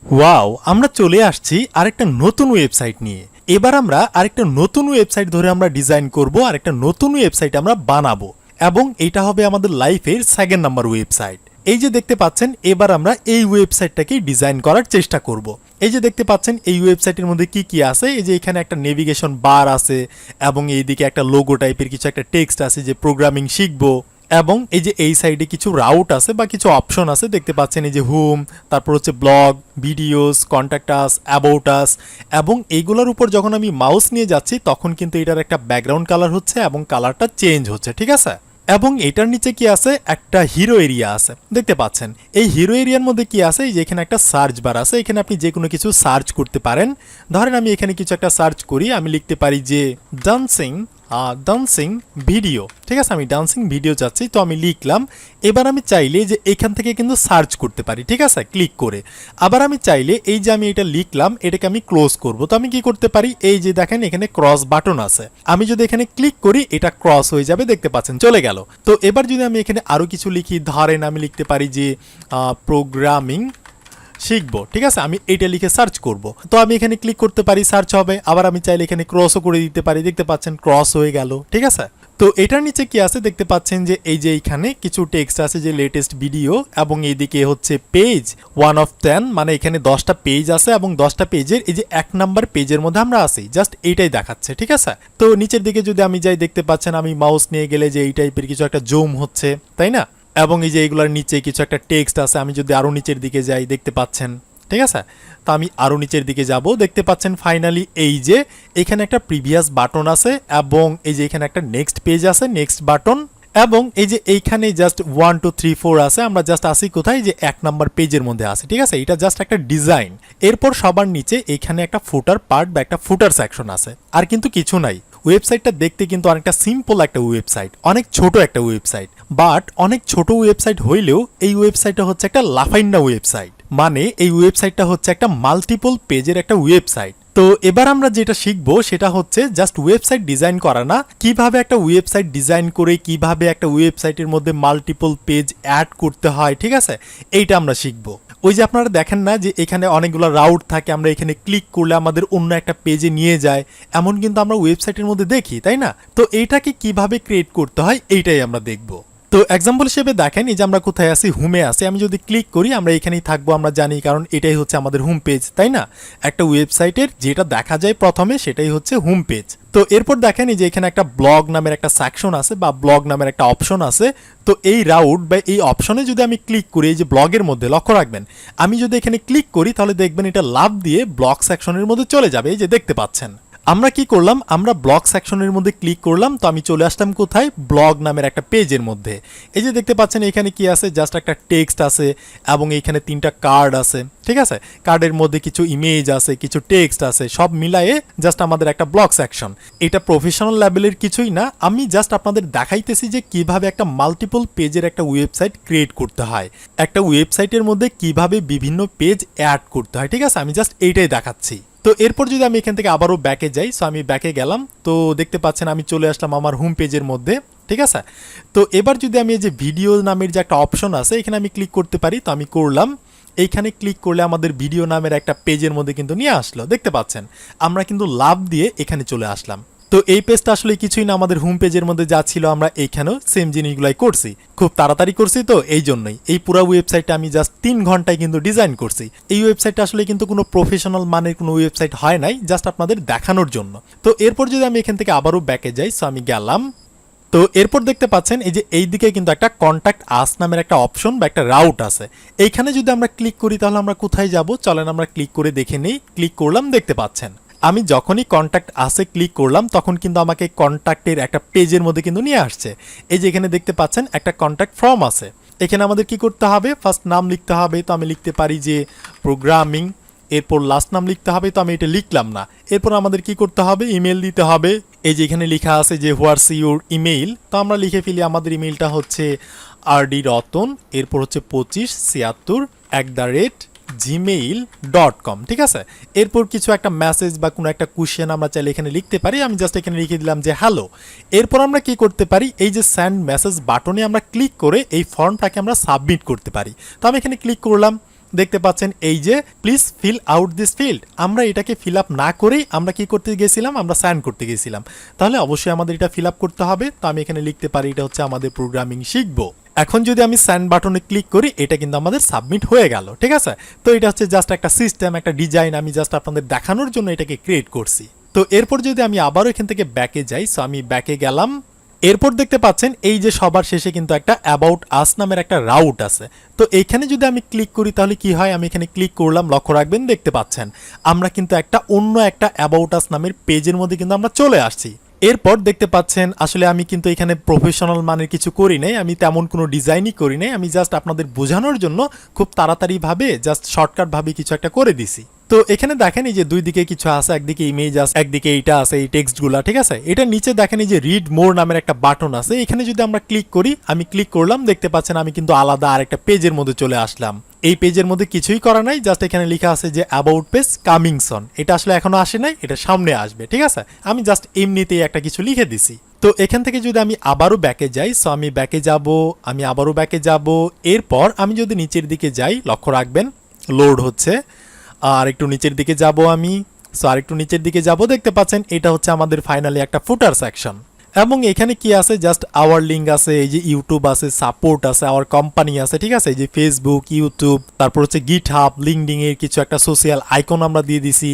Wow, আমরা চলে আসছি আরেকটা নতুন ওয়েবসাইট নিয়ে। এবার আমরা আরেকটা নতুন ওয়েবসাইট ধরে আমরা ডিজাইন করব, আরেকটা নতুন ওয়েবসাইট আমরা বানাবো এবং এটা হবে আমাদের লাইফের সেকেন্ড নাম্বার ওয়েবসাইট। এই যে দেখতে পাচ্ছেন, এবার আমরা এই ওয়েবসাইটটাকে ডিজাইন করার চেষ্টা করব। এই যে দেখতে পাচ্ছেন এই ওয়েবসাইটের মধ্যে কি কি আছে, এই যে এখানে একটা নেভিগেশন বার আছে এবং এইদিকে একটা লোগো টাইপের কিছু একটা টেক্সট আছে যে প্রোগ্রামিং শিখবো, এবং এই যে এই সাইডে কিছু রাউট আছে বা কিছু অপশন আছে দেখতে পাচ্ছেন, এই যে হোম, তারপর হচ্ছে blog, videos, contact us, about us, এবং এইগুলোর উপর যখন আমি মাউস নিয়ে যাচ্ছি তখন কিন্তু এটার একটা ব্যাকগ্রাউন্ড কালার হচ্ছে এবং কালারটা চেঞ্জ হচ্ছে, ঠিক আছে। এবং এটার নিচে কি আছে, একটা হিরো এরিয়া আছে দেখতে পাচ্ছেন। এই হিরো এরিয়ার মধ্যে কি আছে, এই যে এখানে একটা সার্চ বার আছে, এখানে আপনি যে কোনো কিছু সার্চ করতে পারেন। ধরেন আমি এখানে কিছু একটা সার্চ করি, আমি লিখতে পারি যে ডান্সিং ভিডিও, ঠিক আছে। আমি ডান্সিং ভিডিও চাচ্ছি, তো আমি লিখলাম। এবার আমি চাইলে যে এখান থেকে কিন্তু সার্চ করতে পারি, ঠিক আছে, ক্লিক করে। আবার আমি চাইলে এই যে আমি এটা লিখলাম এটাকে আমি ক্লোজ করব, তো আমি কি করতে পারি, এই যে দেখেন এখানে ক্রস বাটন আছে, আমি যদি এখানে ক্লিক করি এটা ক্রস হয়ে যাবে, দেখতে পাচ্ছেন চলে গেল। তো এবার যদি আমি এখানে আরো কিছু লিখি, ধরেন আমি লিখতে পারি যে প্রোগ্রামিং শিখবো, ঠিক আছে, আমি এইটা লিখে সার্চ করব, তো আমি এখানে ক্লিক করতে পারি, সার্চ হবে। আবার আমি চাইলে এখানে ক্রসও করে দিতে পারি, দেখতে পাচ্ছেন ক্রস হয়ে গেল, ঠিক আছে। তো এটার নিচে কি আছে দেখতে পাচ্ছেন যে এই যে এইখানে কিছু টেক্সট আছে যে লেটেস্ট ভিডিও, এবং এইদিকে হচ্ছে পেজ 1 of 10, মানে এখানে 10টা পেজ আছে এবং 10টা পেজের এই যে 1 নাম্বার পেজের মধ্যে আমরা আছি, জাস্ট এইটাই দেখাচ্ছে, ঠিক আছে। তো নিচের দিকে যদি আমি যাই দেখতে পাচ্ছেন আমি মাউস নিয়ে গেলে যে এই টাইপের কিছু একটা জুম হচ্ছে, তাই না। এবং এই যে এইগুলোর নিচে কিছু একটা টেক্সট আছে, আমি যদি আরো নিচের দিকে যাই দেখতে পাচ্ছেন, ঠিক আছে। তো আমি আরো নিচের দিকে যাব, দেখতে পাচ্ছেন ফাইনালি এই যে এখানে একটা প্রিভিয়াস বাটন আছে এবং এই যে এখানে একটা নেক্সট পেজ আছে, নেক্সট বাটন, এবং এই যে এইখানে জাস্ট 1 2 3 4 আছে, আমরা জাস্ট আসি কোথায়, যে 1 নাম্বার পেজের মধ্যে আছে, ঠিক আছে। এটা জাস্ট একটা ডিজাইন। এরপর সবার নিচে এখানে একটা ফুটার পার্ট বা একটা ফুটার সেকশন আছে, আর কিন্তু কিছু নাই। ওয়েবসাইটটা দেখতে কিন্তু অনেকটা সিম্পল একটা ওয়েবসাইট, অনেক ছোট একটা ওয়েবসাইট, বাট অনেক ছোট ওয়েবসাইট হইলেও এই ওয়েবসাইটটা হচ্ছে একটা লাফাইন্না ওয়েবসাইট, মানে এই ওয়েবসাইটটা হচ্ছে একটা মাল্টিপল পেজের একটা ওয়েবসাইট। তো এবার আমরা যেটা শিখবো সেটা হচ্ছে জাস্ট ওয়েবসাইট ডিজাইন করা না, কিভাবে একটা ওয়েবসাইট ডিজাইন করে কিভাবে একটা ওয়েবসাইটের মধ্যে মাল্টিপল পেজ অ্যাড করতে হয়, ঠিক আছে, এইটা আমরা শিখবো। ওই যে আপনারা দেখেন না যে এখানে অনেকগুলো রাউট থাকে, আমরা এখানে ক্লিক করলে আমাদের অন্য একটা পেজে নিয়ে যায়, এমন কিন্তু আমরা ওয়েবসাইটের মধ্যে দেখি, তাই না। তো এইটাকে কিভাবে ক্রিয়েট করতে হয় এইটাই আমরা দেখবো। তো এক্সাম্পল হিসেবে দেখেন, এই যে আমরা কোথায় আছি, হোমে আছি, আমি যদি ক্লিক করি আমরা এখানেই থাকবো, আমরা জানি, কারণ এটাই হচ্ছে আমাদের হোম পেজ, তাই না। একটা ওয়েবসাইটের যেটা দেখা যায় প্রথমে সেটাই হচ্ছে হোম পেজ। তো এরপর দেখেন এই যে এখানে একটা ব্লগ নামের একটা সেকশন আছে বা ব্লগ নামের একটা অপশন আছে। তো এই রাউট বা এই অপশনে যদি আমি ক্লিক করি, এই যে ব্লগের মধ্যে লক্ষ্য রাখবেন, আমি যদি এখানে ক্লিক করি তাহলে দেখবেন এটা লাভ দিয়ে ব্লগ সেকশনের মধ্যে চলে যাবে, এই যে দেখতে পাচ্ছেন। আমরা কি করলাম, আমরা ব্লগ সেকশনের মধ্যে ক্লিক করলাম, তো আমি চলে আসলাম কোথায়, ব্লগ নামের একটা পেজের মধ্যে। এই যে দেখতে পাচ্ছেন এখানে কি আছে, জাস্ট একটা টেক্সট আছে এবং এইখানে 3টা কার্ড আছে, ঠিক আছে। কার্ডের মধ্যে কিছু ইমেজ আছে, কিছু টেক্সট আছে, সব মিলায়ে জাস্ট আমাদের একটা ব্লগ সেকশন। এটা প্রফেশনাল লেভেলের কিছুই না, আমি জাস্ট আপনাদের দেখাইতেছি যে কিভাবে একটা মাল্টিপল পেজের একটা ওয়েবসাইট ক্রিয়েট করতে হয়, একটা ওয়েবসাইটের মধ্যে কিভাবে বিভিন্ন পেজ অ্যাড করতে হয়, ঠিক আছে। আমি জাস্ট এইটাই দেখাচ্ছি। তো এরপর যদি আমি এখান থেকে আবারও ব্যাকে যাই, সো আমি ব্যাকে গেলাম, তো দেখতে পাচ্ছেন আমি চলে আসলাম আমার হোম পেজের মধ্যে, ঠিক আছে। তো এবার যদি আমি এই যে ভিডিও নামের যে একটা অপশন আছে এখানে আমি ক্লিক করতে পারি, তো আমি করলাম। এইখানে ক্লিক করলে আমাদের ভিডিও নামের একটা পেজের মধ্যে কিন্তু নিয়ে আসলো, দেখতে পাচ্ছেন। আমরা কিন্তু লাভ দিয়ে এখানে চলে আসলাম। তো এই পেজটা আসলে কিছুই না, আমাদের হোম পেজের মধ্যে যা ছিল আমরা এইখানেও সেম জিনিসগুলাই করছি, খুব তাড়াতাড়ি করছি। তো এই জন্যই এই পুরো ওয়েবসাইটটা আমি জাস্ট 3 ঘন্টায় কিন্তু ডিজাইন করছি। এই ওয়েবসাইটটা আসলে কিন্তু কোনো প্রফেশনাল মানের কোনো ওয়েবসাইট হয় নাই, জাস্ট আপনাদের দেখানোর জন্য। তো এরপর যদি আমি এখান থেকে আবারও ব্যাকে যাই, সো আমি গেলাম। তো এরপর দেখতে পাচ্ছেন এই যে এই দিকে কিন্তু একটা কন্ট্যাক্ট আস নামের একটা অপশন বা একটা রাউট আছে। এইখানে যদি আমরা ক্লিক করি তাহলে আমরা কোথায় যাব, চলেন আমরা ক্লিক করে দেখে নেই। ক্লিক করলাম, দেখতে পাচ্ছেন আমি যখনই কন্ট্যাক্ট আসে ক্লিক করলাম তখন কিন্তু আমাকে কন্ট্যাক্টের একটা পেজের মধ্যে কিন্তু নিয়ে আসছে। এই যে এখানে দেখতে পাচ্ছেন একটা কন্ট্যাক্ট ফর্ম আছে, এখানে আমাদের কি করতে হবে, ফার্স্ট নাম লিখতে হবে, তো আমি লিখতে পারি যে প্রোগ্রামিং, এরপর লাস্ট নাম লিখতে হবে, তো আমি এটা লিখলাম না। এরপর আমাদের কি করতে হবে, ইমেল দিতে হবে। এই যে এখানে লেখা আছে যে হোয়াটস ইউর ইমেইল, তো আমরা লিখে ফেলি আমাদের ইমেইলটা হচ্ছে rd.রতন, এরপর হচ্ছে 2576@gmail.com, ঠিক আছে। এরপর কিছু একটা মেসেজ বা কোনো একটা কোশ্চেন আমরা চাইলে এখানে লিখতে পারি, আমি জাস্ট এখানে লিখে দিলাম যে হ্যালো। এরপর আমরা কি করতে পারি, এই যে সেন্ড মেসেজ বাটনে আমরা ক্লিক করে এই ফর্মটাকে আমরা সাবমিট করতে পারি। তো আমি এখানে ক্লিক করলাম, দেখতে পাচ্ছেন এই যে please fill out this field, আমরা এটাকে ফিল আপ না করেই আমরা কি করতে গেছিলাম, আমরা সাইন করতে গেছিলাম। তাহলে অবশ্যই আমাদের এটা ফিল আপ করতে হবে। তো আমি এখানে লিখতে পারি এটা হচ্ছে আমাদের প্রোগ্রামিং শিখবো। এখন যদি আমি সেন্ড বাটনে ক্লিক করি এটা কিন্তু আমাদের সাবমিট হয়ে গেল, ঠিক আছে। তো এটা হচ্ছে জাস্ট একটা সিস্টেম, একটা ডিজাইন, আমি জাস্ট আপনাদের দেখানোর জন্য এটাকে ক্রিয়েট করছি। তো এরপর যদি আমি আবারও এখান থেকে ব্যাকে যাই, সো আমি ব্যাকে গেলাম। এরপর দেখতে পাচ্ছেন এই যে সবার শেষে কিন্তু একটা অ্যাবাউট আস নামের একটা রাউট আছে। তো এইখানে যদি আমি ক্লিক করি তাহলে কি হয়, আমি এখানে ক্লিক করলাম, লক্ষ্য রাখবেন দেখতে পাচ্ছেন আমরা কিন্তু একটা অন্য একটা অ্যাবাউট আস নামের পেজের মধ্যে কিন্তু আমরা চলে আসছি। এরপর দেখতে পাচ্ছেন আসলে আমি কিন্তু এখানে প্রফেশনাল মানের কিছু করি নাই, আমি তেমন কোনো ডিজাইনই করি নাই, আমি জাস্ট আপনাদের বোঝানোর জন্য খুব তাড়াতাড়ি ভাবে জাস্ট শর্টকাট ভাবে কিছু একটা করে দিছি। তো এখানে দেখেন এই যে দুই দিকে কিছু আছে, একদিকে ইমেজ আছে, একদিকে এইটা আছে, এই টেক্সটগুলা, ঠিক আছে। এটা নিচে দেখেন এই যে রিড মোর নামের একটা বাটন আছে, এখানে যদি আমরা ক্লিক করি, আমি ক্লিক করলাম, দেখতে পাচ্ছেন আমি কিন্তু আলাদা আর একটা পেজের মধ্যে চলে আসলাম। এই পেজের মধ্যে কিছুই করা নাই, জাস্ট এখানে লেখা আছে যে অ্যাবাউট পেজ কামিং সন, এটা আসলে এখনো আসে নাই, এটা সামনে আসবে, ঠিক আছে। আমি জাস্ট এমনিতেই একটা কিছু লিখে দিছি। তো এখান থেকে যদি আমি আবারও ব্যাকে যাই, সো আমি ব্যাকে যাব, আমি আবারও ব্যাকে যাব। এরপর আমি যদি নিচের দিকে যাই, লক্ষ্য রাখবেন লোড হচ্ছে, আর একটু নিচের দিকে যাব আমি, সো আর একটু নিচের দিকে যাব, দেখতে পাচ্ছেন এটা হচ্ছে আমাদের ফাইনালি একটা ফুটার সেকশন। এবং এখানে কি আছে, জাস্ট আওয়ার লিঙ্ক আছে, এই যে ইউটিউব আছে, সাপোর্ট আছে, আওয়ার কোম্পানি আছে, ঠিক আছে, এই যে ফেসবুক, ইউটিউব, তারপর হচ্ছে গিটহাব, লিঙ্কডিন এর কিছু একটা সোশ্যাল আইকন আমরা দিয়ে দিছি।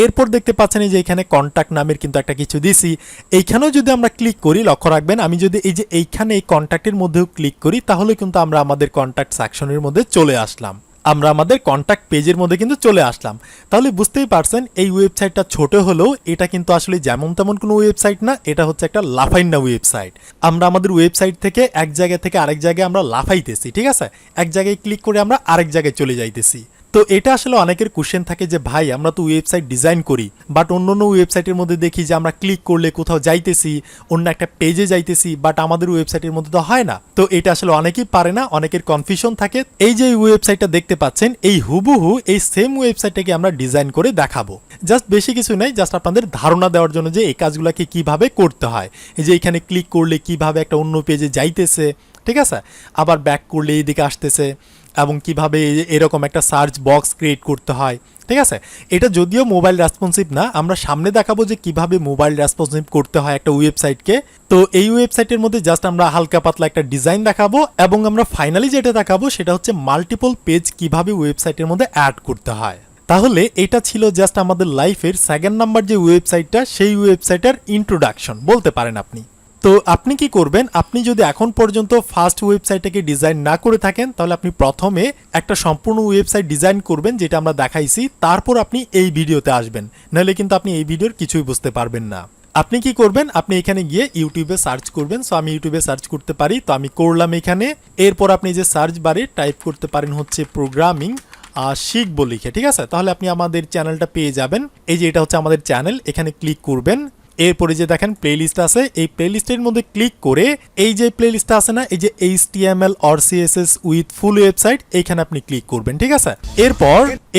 এরপর দেখতে পাচ্ছেন এই যে এখানে কন্ট্যাক্ট নামের কিন্তু একটা কিছু দিছি। এইখানেও যদি আমরা ক্লিক করি, লক্ষ্য রাখবেন আমি যদি এই যে এইখানে এই কন্ট্যাক্টের মধ্যেও ক্লিক করি তাহলে কিন্তু আমরা আমাদের কন্ট্যাক্ট সেকশনের মধ্যে চলে আসলাম, আমরা আমাদের কন্ট্যাক্ট পেজের মধ্যে কিন্তু চলে আসলাম। তাহলে বুঝতেই পারছেন এই ওয়েবসাইটটা ছোট হলেও এটা কিন্তু আসলে যেমন তেমন কোনো ওয়েবসাইট না, এটা হচ্ছে একটা লাফাইন্না ওয়েবসাইট। আমরা আমাদের ওয়েবসাইট থেকে এক জায়গা থেকে আরেক জায়গায় আমরা লাফাইতেছি, ঠিক আছে, এক জায়গায় ক্লিক করে আমরা আরেক জায়গায় চলে যাইতেছি। তো এটা আসলে অনেকের কোশ্চেন থাকে যে ভাই আমরা তো ওয়েবসাইট ডিজাইন করি, বাট অন্য অন্য ওয়েবসাইটের মধ্যে দেখি যে আমরা ক্লিক করলে কোথাও যাইতেছি, অন্য একটা পেজে যাইতেছি, বাট আমাদের ওয়েবসাইটের মধ্যে তো হয় না। তো এটা আসলে অনেকেই পারে না, অনেকের কনফিউশন থাকে। এই যে ওয়েবসাইটটা দেখতে পাচ্ছেন, এই হুবহু এই সেম ওয়েবসাইটটাকে আমরা ডিজাইন করে দেখাবো। জাস্ট বেশি কিছু নাই, জাস্ট আপনাদের ধারণা দেওয়ার জন্য যে এই কাজগুলোকে কিভাবে করতে হয়। এই যে এখানে ক্লিক করলে কিভাবে একটা অন্য পেজে যাইতেছে, ঠিক আছে, আবার ব্যাক করলে এইদিকে আসতেছে, এবং কিভাবে এরকম একটা সার্চ বক্স ক্রিয়েট করতে হয়, ঠিক আছে। এটা যদিও মোবাইল রেসপন্সিভ না, আমরা সামনে দেখাবো যে কিভাবে মোবাইল রেসপন্সিভ করতে হয় একটা ওয়েবসাইটকে। তো এই ওয়েবসাইটের মধ্যে জাস্ট আমরা হালকা পাতলা একটা ডিজাইন দেখাবো, এবং আমরা ফাইনালি যেটা দেখাবো সেটা হচ্ছে মাল্টিপল পেজ কিভাবে ওয়েবসাইটের মধ্যে অ্যাড করতে হয়। তাহলে এটা ছিল জাস্ট আমাদের লাইফের সেকেন্ড নাম্বার যে ওয়েবসাইটটা, সেই ওয়েবসাইটের ইন্ট্রোডাকশন বলতে পারেন আপনি। তো আপনি কি করবেন, আপনি যদি এখন পর্যন্ত ফার্স্ট ওয়েবসাইটটাকে ডিজাইন না করে থাকেন তাহলে আপনি প্রথমে একটা সম্পূর্ণ ওয়েবসাইট ডিজাইন করবেন যেটা আমরা দেখাইছি, তারপর আপনি এই ভিডিওতে আসবেন, নাহলে কিন্তু আপনি এই ভিডিওর কিছুই বুঝতে পারবেন না। আপনি কি করবেন, আপনি এখানে গিয়ে ইউটিউবে সার্চ করবেন। সো আমি ইউটিউবে সার্চ করতে পারি, তো আমি করলাম এখানে। এরপর আপনি যে সার্চ বারে টাইপ করতে পারেন হচ্ছে প্রোগ্রামিং শিখবো লিখে, ঠিক আছে, তাহলে আপনি আমাদের চ্যানেলটা পেয়ে যাবেন। এই যে এটা হচ্ছে আমাদের চ্যানেল, এখানে ক্লিক করবেন। এরপরে যে দেখেন প্লেলিস্ট আছে, এই প্লেলিস্টের মধ্যে ক্লিক করে এই যে প্লেলিস্টটা আছে না, এই যে HTML or CSS with full website, এইখানে আপনি ক্লিক করবেন, ঠিক আছে।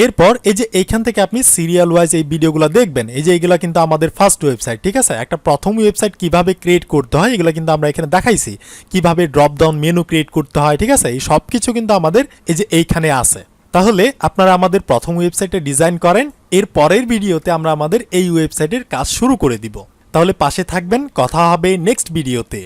এরপর এই যে এইখান থেকে আপনি সিরিয়াল ওয়াইজ এই ভিডিওগুলো দেখবেন। এই যে এগুলা কিন্তু আমাদের ফার্স্ট ওয়েবসাইট, ঠিক আছে। একটা প্রথম ওয়েবসাইট কিভাবে ক্রিয়েট করতে হয় এগুলো কিন্তু আমরা এখানে দেখাইছি, কিভাবে ড্রপ ডাউন মেনু ক্রিয়েট করতে হয়, ঠিক আছে। এই সব কিছু কিন্তু আমাদের এই যে এইখানে আছে। তাহলে আপনারা আমাদের প্রথম ওয়েবসাইটে ডিজাইন করেন, এর পরের ভিডিওতে আমরা আমাদের এই ওয়েবসাইটের কাজ শুরু করে দিব। তাহলে পাশে থাকবেন, কথা হবে নেক্সট ভিডিওতে।